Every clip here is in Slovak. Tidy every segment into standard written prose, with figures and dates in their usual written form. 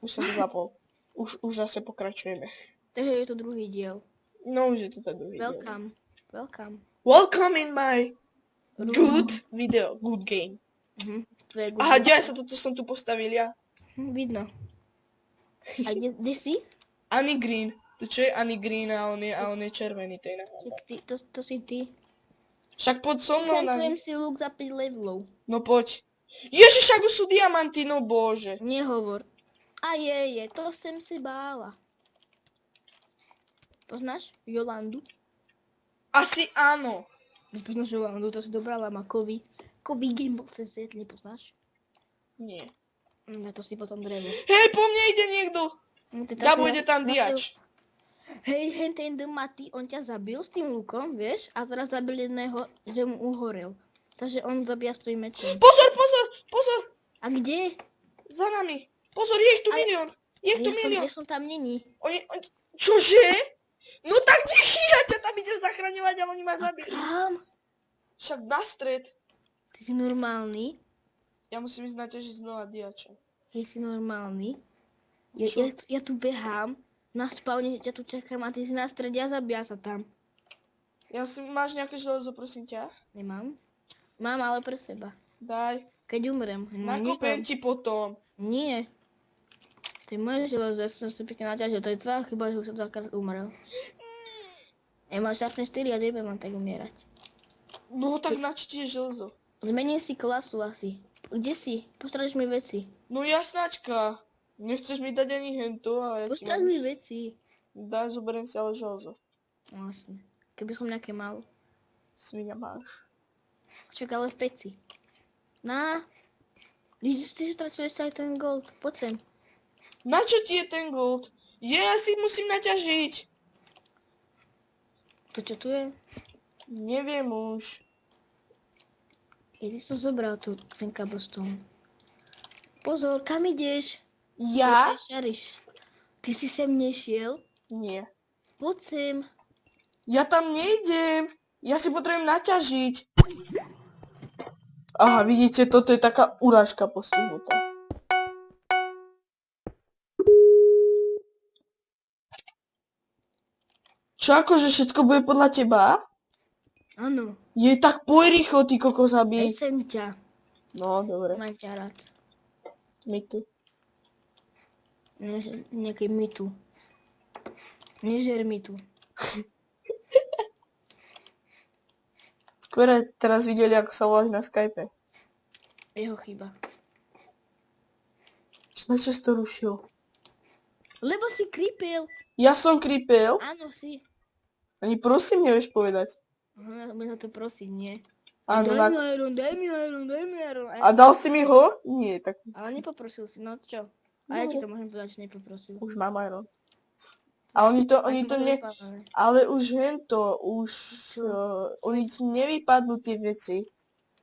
Už som to zapol. Už zase pokračujeme. Takže je to druhý diel. No už je to ten druhý Welcome. diel. Welcome. Welcome in my Room. good video, good game. To je good. Aha, kde sa toto som tu postavil ja? Vidno. A kde si? Ani Green. To čo je Ani Green a on je červený, to je na To si ty. Však poď so mnou na... Encantujem si luk za 5 levelov. No poď. Ježiš, ako sú diamanty, no bože. Nehovor. A je, to jsem si bála. Poznáš Jolandu? Asi áno. Nepoznáš Jolandu, to si dobrala ma Kovy. Kovy Gameball.cz, nepoznáš? Nie. Na to si potom drevo. Hej, po mne ide niekto. No, Gabo, ide tam diač. Hej, ten Maty, on ťa zabil s tým lukom, vieš? A teraz zabil jedného, že mu uhorel. Takže on zabíja s tvojím mečom. Pozor. A kde? Za nami. Pozor, je ich tu milión. Ja som tam není. Čože? No tak tichý, ja ťa tam idem zachraňovať a oni ma zabili. Kam? Však na stred. Ty si normálny? Ja musím ísť naťažiť znova diača. Je si normálny? Čo? Ja tu behám, na spálne ťa tu čakám a ty si na strede a zabíja sa tam. Máš nejaké železo, prosím ťa? Nemám. Mám ale pre seba. Daj. Keď umrem. Nakopem ti potom. Nie. To je moje železo, ja som si pekne naťažil. To je tvoja chyba, že už som dvakrát umrel. Ja mám šarpne 4 a nebudem mám tak umierať. No tak na čo ti je železo? Zmením si klasu asi. Kde si? Postraž mi veci. No jasnačka. Nechceš mi dať ani hento, ale... Postraž mi veci. Daj, zoberiem si ale železo. Vlastne. Keby som nejaké mal. Svinia máš. Čak ale v peci. Na. Ty si stratil ešte aj ten gold. Poď sem. Na čo ti je ten gold? Ja si musím naťažiť. To čo tu je? Neviem už. Ty si to zobral tu, ten cobblestone. Pozor, kam ideš? Ja? Šariš. Ty si sem nešiel? Nie. Poď sem. Ja tam nejdem. Ja si potrebujem naťažiť. Aha, vidíte, toto je taká urážka postihnutá. Čo akože všetko bude podľa teba? Áno. Je tak poj rýchlo, ty kokos zabij. Esen ťa. No, dobre. Mám ťa rád. My tu. Nejaký mitu. Nežer mitu. Skôr teraz videli, ako sa voláš na Skype. Jeho chyba. Na čo si to rušil? Lebo si creepil. Ja som creepil? Áno, si. Ani prosím nevieš povedať. Aha, budem to prosiť, nie? Áno, Daj mi iron. A dal si mi ho? Nie, tak... Ale nepoprosil si, no čo? A ja ti to môžem povedať, že nepoprosil. Už mám iron. A oni to ne... Ale už hento, oni ti nevypadnú tie veci.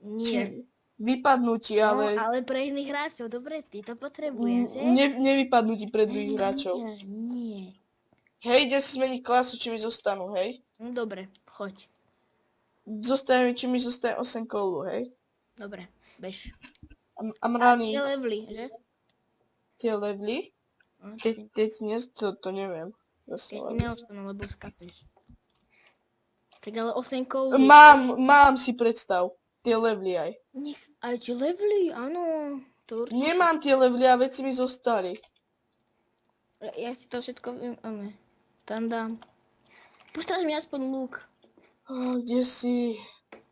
Nie. Vypadnú ti, ale... No, ale pre iných hráčov, dobre, ty to potrebuješ, že? Nevypadnú ti pre druhých hráčov. Nie. Hej, idem si zmeniť klasu, či mi zostanú, hej? No dobre, choď. Či mi zostane 8 kolu, hej? Dobre, bež. A A mraný... tie levely, že? Tie levely? No, Keď to neviem. Keď ti neostanú, lebo skapeš. Tak ale 8 kolov... Mám si predstav. Tie levely aj. Nech, aj tie levely, áno. To určite. Nemám tie levely a veci mi zostali. Ja si to všetko viem, ale... Tam dám. Postaž mi aspoň lúk. Kde si?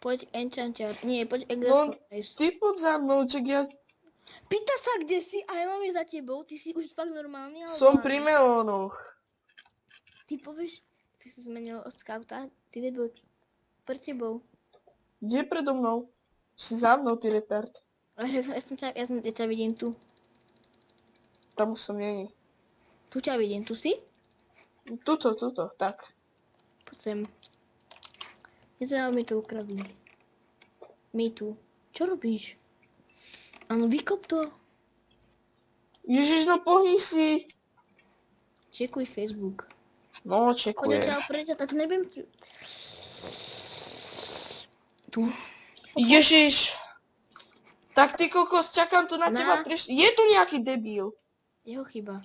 Poď enchantiar. Nie, poď No, exercise. ty poď za mnou, čak ja Pýta sa, kde si a ja mám ísť za tebou. Ty si už fakt normálny, ale... som pri melónoch. Ty povieš, ty si zmenil od scouta, ty debil pre tebou. Kde predo mnou? Si za mnou, ty retard. Ja ťa vidím tu. Tam už som není. Tu ťa vidím, tu si? Tuto, tak. Poď sem. Nezaujímavé, mi to ukradli. My tu. Čo robíš? Áno, vykop to. Ježiš, no pohni si. Čekuj Facebook. No, Poď čekujem. ťa oprečať, a to neviem... Tu. Ježiš. Tak ty kokos, čakám tu na teba. Je tu nejaký debil. Jeho chyba.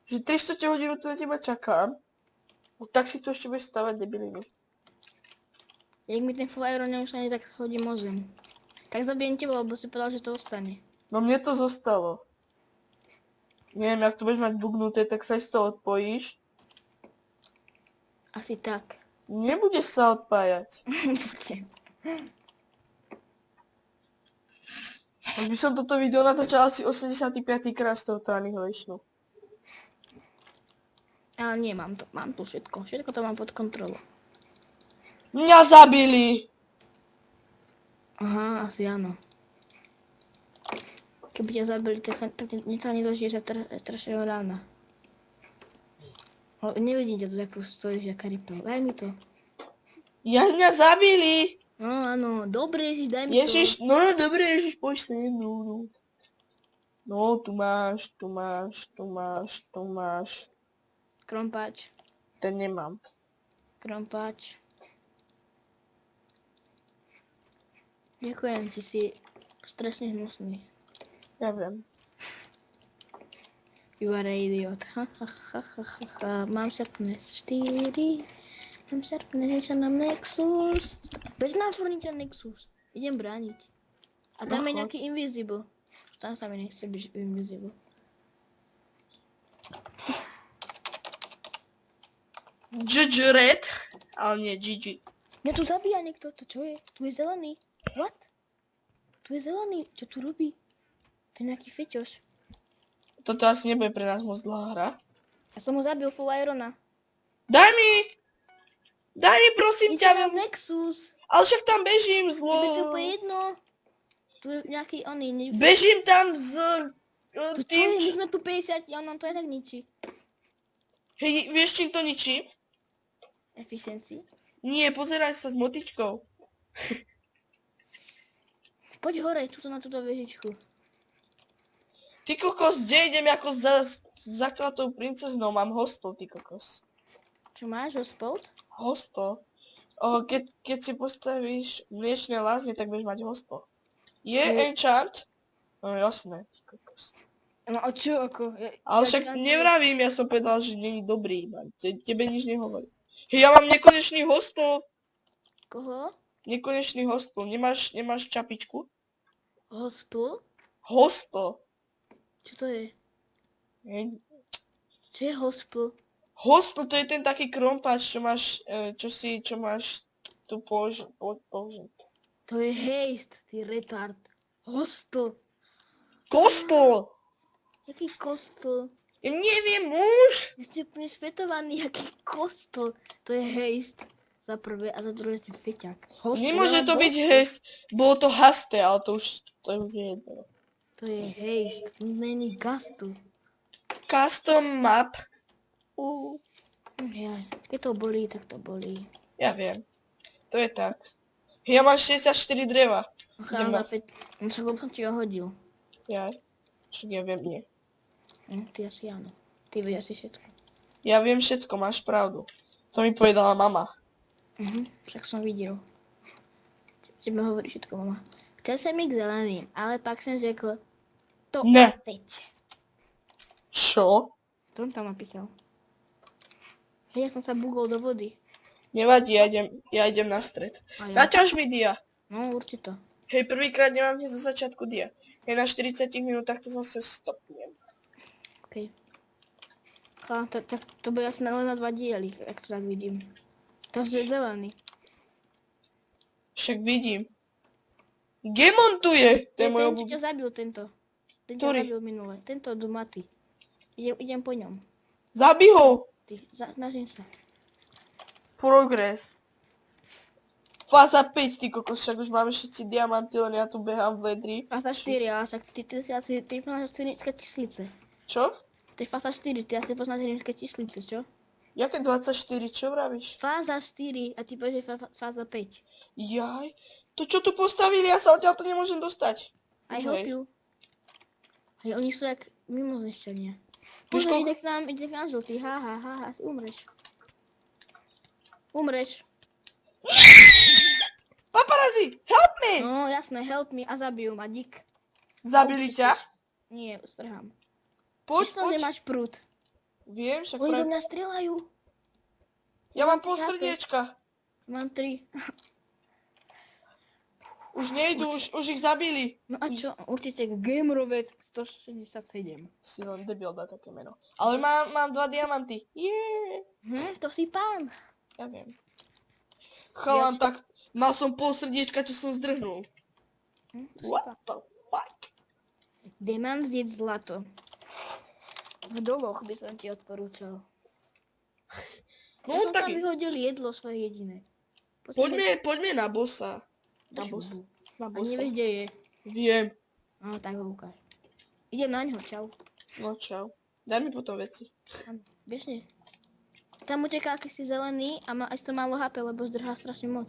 Že 300 hodinu tu na teba čakám. No tak si to ešte budeš stavať debilinu. Jak mi ten full iron neustane, tak hodím o zem. Tak zabijem teba, lebo si povedal, že to ostane. No mne to zostalo. Neviem, ak to budeš mať bugnuté, tak sa z toho odpojíš. Asi tak. Nebudeš sa odpájať. Budem. Už by som toto video natáčal asi 85. krát s touto Annihilationu. Ale nie, mám tu všetko. Všetko to mám pod kontrolou. Mňa zabili! Aha, asi áno. Keby ťa zabili, tak sa nedožije sa strašného rána. Ale nevidím ťa tu, jak tu stojíš, jaká ripel. Daj mi to. Mňa zabili! No áno, dobre, Ježiš, daj mi Ježiš, to. no dobre, Ježiš, poď sem, no. No, tu máš. Krompáč, Ten nemám. krompáč. Ďakujem, ty si strašne hnusný. Ja viem. You are a idiot. Mám sharpness 4. Mám sharpness na Nexus. Beď na furniture Nexus. Idem brániť. A tam je No, nejaký invisible. Tam sa mi nechce byť invisible. GG Red, ale nie GG. Mňa tu zabíja niekto. To čo je? Tu je zelený. What? Tu je zelený. Čo tu robí? To je nejaký feťoš. Toto asi nebude pre nás moc dlhá hra. Ja som ho zabil full irona. Daj mi, prosím Nič ťa. mám Nexus. Ale však tam bežím Tebe to je zlo. úplne jedno. Tu je nejaký oný. Bežím tam s To čo tým, je? My sme tu 50 a on to aj tak ničí. Hej, vieš čím to ničí? Efficiency. Nie, pozeraj sa s motičkou. Poď hore, tuto na túto vežičku. Ty kokos, kde idem ako za zaklatou princeznou? Mám hostol, ty kokos. Čo máš, hospod? Hostol? Keď si postavíš mliečne lázne, tak budeš mať hostol. Je enchant? No jasné, ty kokos. No a čo ako? Ale však nevravím, ja som povedal, že není dobrý, man. Tebe nič nehovorí. Hej, ja mám nekonečný hostol. Koho? Nekonečný hostol. Nemáš čapičku? Hospl? Hostol. Čo to je? Hej. Čo je hospl? Hostol to je ten taký krompáč, čo máš, čo máš tu použiť. To je haste, ty retard. Hostl. Kostol! Jaký kostol? Ja neviem, muž! Ty si úplne svetovaný, jaký kostol. To je haste. Za prvé a za druhé si feťak. Hostl, Nemôže ja to mám byť hostl. haste. Bolo to hasté, ale to už je jedno. To je haste, to není gastel. Custom map. Ja, keď to bolí, tak to bolí. Ja viem. To je tak. Ja mám 64 dreva. Idem Chám na... za 5. No však som ti ho hodil. Ja. Však ja viem, nie. Ty asi áno. Ty vieš asi všetko. Ja viem všetko, máš pravdu. To mi povedala mama. Však som videl. Tebe hovorí všetko, mama. Chcel som ísť zeleným, ale pak som řekl, to Ne. teď. Čo? To on tam napísal. Hej, ja som sa bugol do vody. Nevadí, ja idem na stred. A ja. Naťaž mi dia. No, určite. Hej, prvýkrát nemám hneď zo začiatku dia. Ja na 40 minútach to zase stopnem. Okej. A to bude asi len na 2 diely, ak to tak vidím. Takže je zelený. Však vidím. Kde montuje? To je môj Ten, čo ťa zabil, tento. Ten ťa Ktorý? zabil minule. Tento Dumaty. Idem po ňom. Zabij ho! Ty, snažím sa. Progres. Fáza 5, ty kokos, však už máme všetci diamanty, len ja tu behám v ledri. Fasa 4, ale však ty si asi poznáš rímske číslice. Čo? To je fasa 4, ty asi poznáš rímske číslice, čo? Jaké 24, čo vravíš? Fáza 4 a ty povieš, že fáza 5. Jaj, to čo tu postavili, ja sa odtiaľ to nemôžem dostať. I Hej. help you. Hej, oni sú jak mimoznešťania. Vieš, Pozor, koľko- ide k nám žltý, ha, umreš. Umreš. Paparazzi, help me! No jasné, help me a zabijú ma, dík. Zabili ťa? Nie, strhám. Poď, Myslím, že poď. máš prúd. Viem, však Oni do práve... mňa strieľajú. Ja mám Mám pol 3 HP. srdiečka. Mám 3. Už nejdu, už ich zabili. No a čo? Určite Gamerovec 167. Si len debil dá také meno. Ale mám 2 diamanty. Yeah. To si pán. Ja viem. Chalan, tak mal som pol srdiečka, čo som zdrhnul. To si What pán. the fuck? Kde mám zjesť zlato? V doloch by som ti odporúčal. Ja No som tam tak vyhodil jedlo svoje jediné. poďme na bossa. Na Drž bossa. hubu. Na A bossa. nevieš, kde je. Viem. No tak ho ukáž. Idem na ňo, čau. No čau. Daj mi potom veci. Áno, bežne. Tam uteká akýsi zelený a má aj to málo HP, lebo zdrhá strašne moc.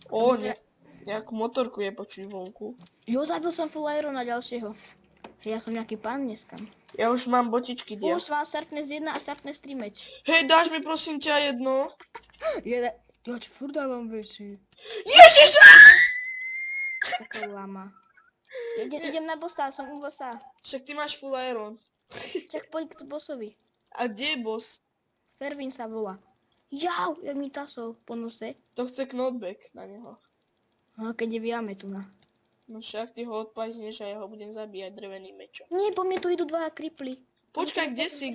Ó, nejakú motorku je počuť vonku. Jo, zabil som full irona ďalšieho. Ja som nejaký pán dneska. Ja už mám botičky, dia. Už vás Sharpness 1 a Sharpness 3 meč. Hej, dáš mi prosím ťa jedno? Ja ti furt dávam veci. Ježiš! Taká lama. Idem na bossa, som u bossa. Však ty máš full iron. Čak poď k bossovi. A kde je boss? Fervin sa volá. Jau, jak mi tasol po nose. To chce knockback na neho. No, keď je viame tu na. No však ty ho odpázneš a ja ho budem zabíjať dreveným mečom. Nie, po mne tu idú 2 kriply. Počkaj, kde si?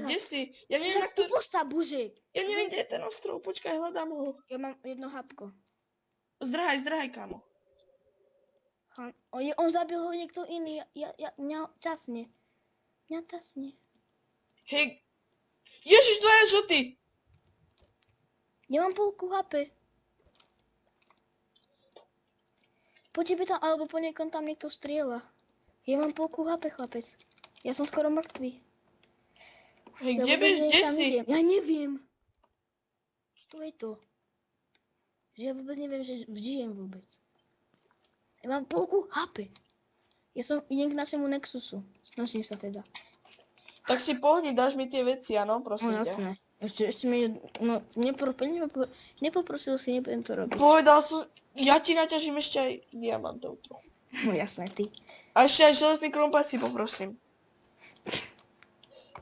Ja neviem, na Však u ktorý... bossa, bože. Ja neviem, kde je ten ostrov. Počkaj, hľadám ho. Ja mám jedno hapko. Zdrhaj, kámo. On zabil ho niekto iný. Mňa tasne. Hej. Ježiš, 2 žlty. Nemám polku HP. Po tebe tam, alebo po niekom tam niekto strieľa. Ja mám polku HP, chlapec. Ja som skoro mŕtvý. Hej, Ja kde vôbec neviem, kde kam si? idem. Ja neviem. To je to. Že ja vôbec neviem, že žijem vôbec. Ja mám polku HP. Idem k našemu Nexusu. Snažím sa teda. Tak si pohni, dáš mi tie veci, áno, No prosím ťa. jasné. Ešte mi... No, nepoprosil si, nebudem to robiť. Povedal som, ja ti naťažím ešte aj diamantov trochu. No jasné, ty. A ešte aj železný krompáč si poprosím.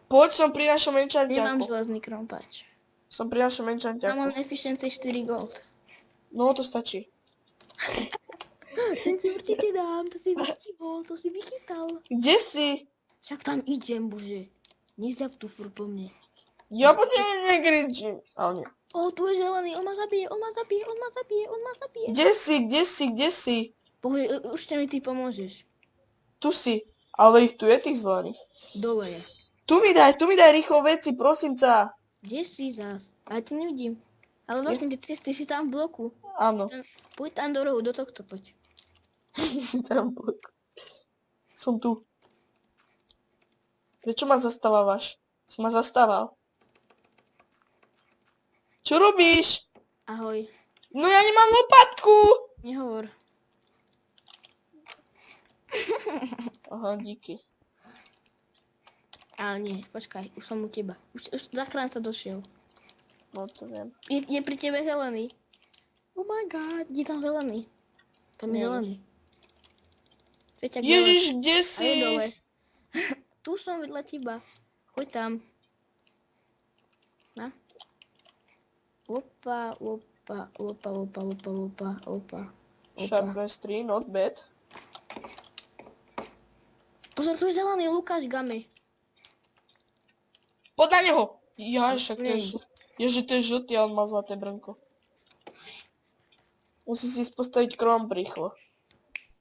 Poď, som pri našom Nemám enchantiaku. železný krompáč. Som pri našom Ja mám enchantiaku. efficiency 4 gold. No, to stačí. Ten si určite dám, to si vystihol, to si vychytal. Kde si? Však tam idem, bože. Nezjab tu furt po mne. Ja po tebe nekričím. Ale nie. Tu je zelený, on ma zabije. Kde si? Bože, už mi ty pomôžeš. Tu si. Ale ich tu je tých zelených. Dole je. Tu mi daj rýchlo veci, prosím ťa. Kde si zás? A ja ti nevidím. Ale vlastne, ty si tam v bloku. Áno. Poď tam do rohu, do tohto poď. Tam poď. Som tu. Prečo ma zastávaš? Si ma zastával. Čo robíš? Ahoj. No ja nemám lopatku! Nehovor. Aha, díky. Ale nie, počkaj, už som u teba. Už zachránca došiel. No to viem. Je pri tebe zelený. Oh my god, je tam zelený. Tam je Nie. zelený. Feťak Ježiš, kde dole. A si? je dole. Tu som vedľa teba. Choď tam. Na. Opa. Sharpness 3, not bad. Pozor, tu je zelený Lukáš Game. Poď na neho! Ja, však to je Ej. Ježi, to je žltý a on má zlaté brnko. Musí si postaviť kromp rýchlo.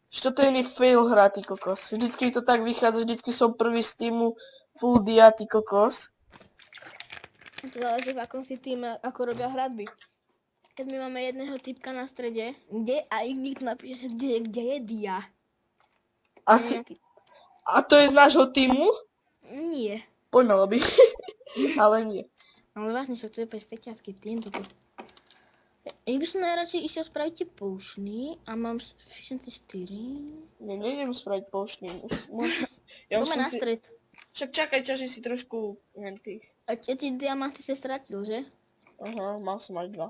Čo to je iný fail hra, ty kokos. Vždycky to tak vychádza, vždycky som prvý z týmu full dia, ty kokos. To záleží v akom si tým, ako robia hradby. Keď my máme jedného typka na strede, kde a ich nikto napíše, kde je dia. Asi... A to je z nášho týmu? Nie. Poďme lobby. Ale nie. Ale vážne, čo to je feťácky tým toto. Ja by som najradšej išiel spraviť pošný a mám efficiency 4. Nie, nejdem spraviť pošný. Ja už Poďme som na si... stred. Však čakaj, ťaží si trošku tých. A tie diamanty sa stratil, že? Aha, mal som aj 2.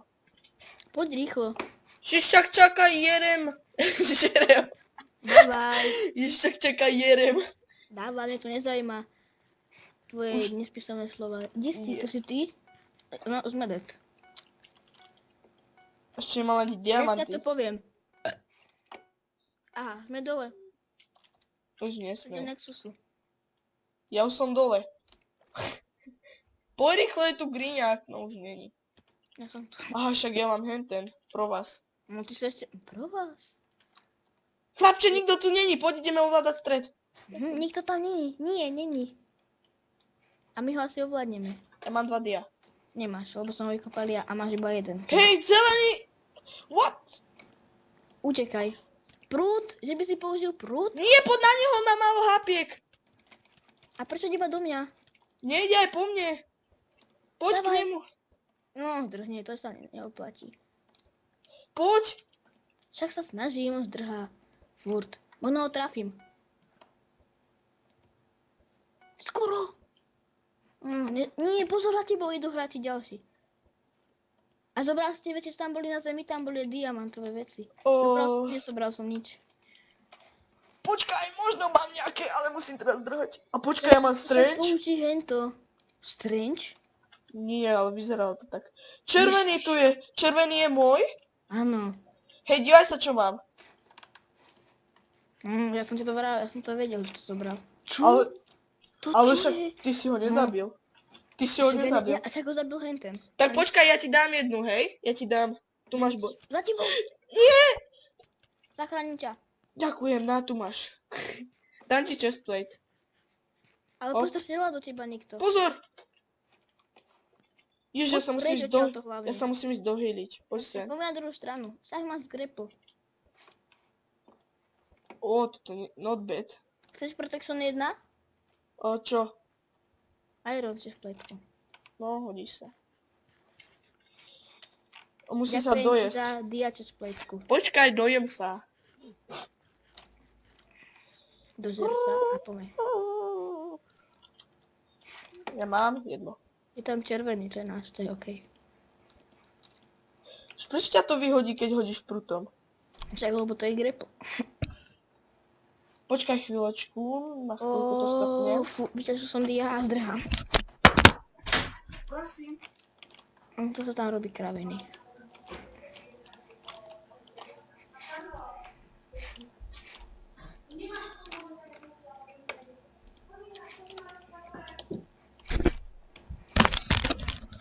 Poď rýchlo. Však čakaj, jedem. Žerem. Dávaj. Ešte čakaj, jerem. Dávaj, mňa to nezaujíma. Tvoje nespísané slova. Kde si? Je. To si ty? No, sme dead. Ešte mám mať Ja diamanty. to poviem. Aha, sme dole. Už Idem nesmiem. Nexusu. Ja už som dole. Poď rýchle, je tu griňák. No už není. Ja som tu. Aha, však ja mám henten. Pro vás. No ty sa ešte... Pro vás? Chlapče, nikto tu není. Poď ideme ovládať stred. Nikto tam není. Nie, není. A my ho asi ovládneme. Ja mám 2 dia. Nemáš, lebo som ho vykopal ja a máš iba jeden. Hej, zelený! What? Utekaj. Prúd? Že by si použil prúd? Nie, poď na neho, na málo hapiek. A prečo iba do mňa? Nejde aj po mne. Poď k Dávaj. nemu. No, zdrhne, to sa neoplatí. Poď. Však sa snažím, zdrhá. Furt. Možno ho trafím. Skoro. Nie, pozor, na tebou idú hráči ďalší. A zobral si tie veci, čo tam boli na zemi, tam boli diamantové veci. Nezobral som nič. Počkaj, možno mám nejaké, ale musím teraz drhať. A počkaj, ja mám Však strange. použij hento. Strange? Nie, ale vyzeralo to tak. Červený tu je. Červený je môj. Áno. Hej, dívaj sa, čo mám. Ja som ti to vral, ja som to vedel, že to zobral. Čo? Ale, To ale čo však je? ty si ho nezabil. Ty si ho nezabil. Však ho zabil henten. Tak počkaj, ja ti dám jednu, hej? Ja ti dám. Tu máš bod. Za tebou. Nie! Zachránim ťa. Ďakujem, tu máš. Dám ti chestplate. Ale pozor, nedá do teba nikto. Pozor! Ježiš, ja sa musím Preč ísť odtiaľto hlavne. Ja sa musím ísť dohyliť. Poď sem. Poďme na druhú stranu. Sah ma z grapple. Toto nie, not bad. Chceš Protection 1? Čo? Iron si v pletku. No, hodí sa. Musí sa Ďakujem ti dojesť. za diače z pletku. Počkaj, dojem sa. Dožer sa a poďme. Ja mám jedno. Je tam červený, to je náš, to je okej. Prečo ťa to vyhodí, keď hodíš prutom? Však, lebo to je grapple. Počkaj chvíľočku, na chvíľku to stopnem. Fú, vyťažil som dia a zdrhám. Prosím. To sa tam robí kraviny.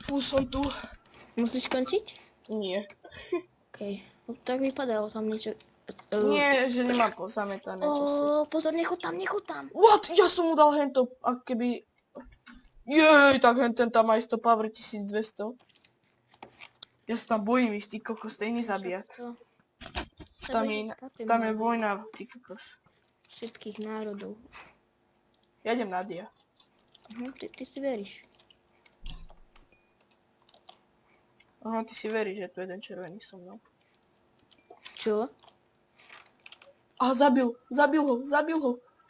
Fú, som tu. Musíš končiť? Nie. Okej. No, tak vypadalo tam niečo. Nie, že nemám pozametané čosi. Pozor, nechod tam. What? Ja som mu dal hento, ak keby... Jej, tak henten tam aj 100 power 1200. Ja sa tam bojím ísť, ty kokos, tej nezabíjať. Co? Tam je vojna, ty kokos. Všetkých národov. Ja idem na dia. Ty si veríš. Aha, ty si veríš, že tu jeden červený so mnou. Čo? A zabil ho.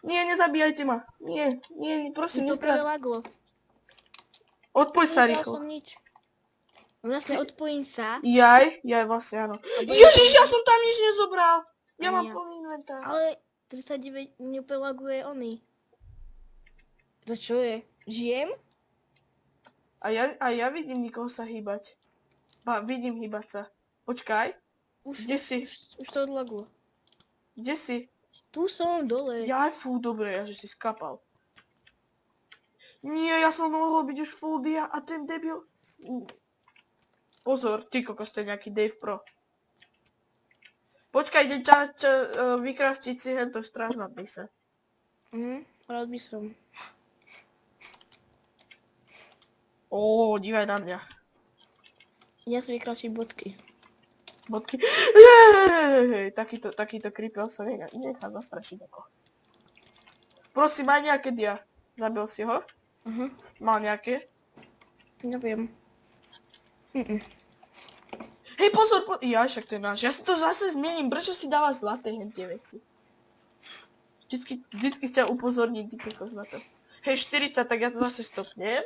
Nie, nezabíjajte ma. Nie, prosím, To prvé nestrať. laglo. Odpoj sa Nedal rýchlo. som nič. Vlastne odpojím sa, Jaj, vlastne áno. Ježiš, ja som tam nič nezobral. Ja mám Ja. plný inventár. ale 39 nepelaguje oný. To čo je? Žijem? A ja vidím nikoho sa hýbať. Vidím hýbať sa. Počkaj, Kde si? Už to odlaglo. kde si? Tu som dole. Jaj, fú, dobre, ja že si skapal. Nie, ja som mohol byť už full dia a ten debil... Pozor, ty kokos, to je nejaký Dave Pro. Počkaj, idem vykraftiť si hento strážnatný sa. Rád by som. Dívaj na mňa. Ja si vykračiť bodky. Bodky. Hej, takýto creepy sa nechá zastrašiť ako. Prosím, aj nejaké dia. Zabil si ho? Mal nejaké? Neviem. Hej, pozor, ja, však to je náš. Ja si to zase zmiením. Prečo si dávaš zlaté hentie veci? Vždycky ťa upozorním, ty kokos na to. Hej, 40, tak ja to zase stopnem.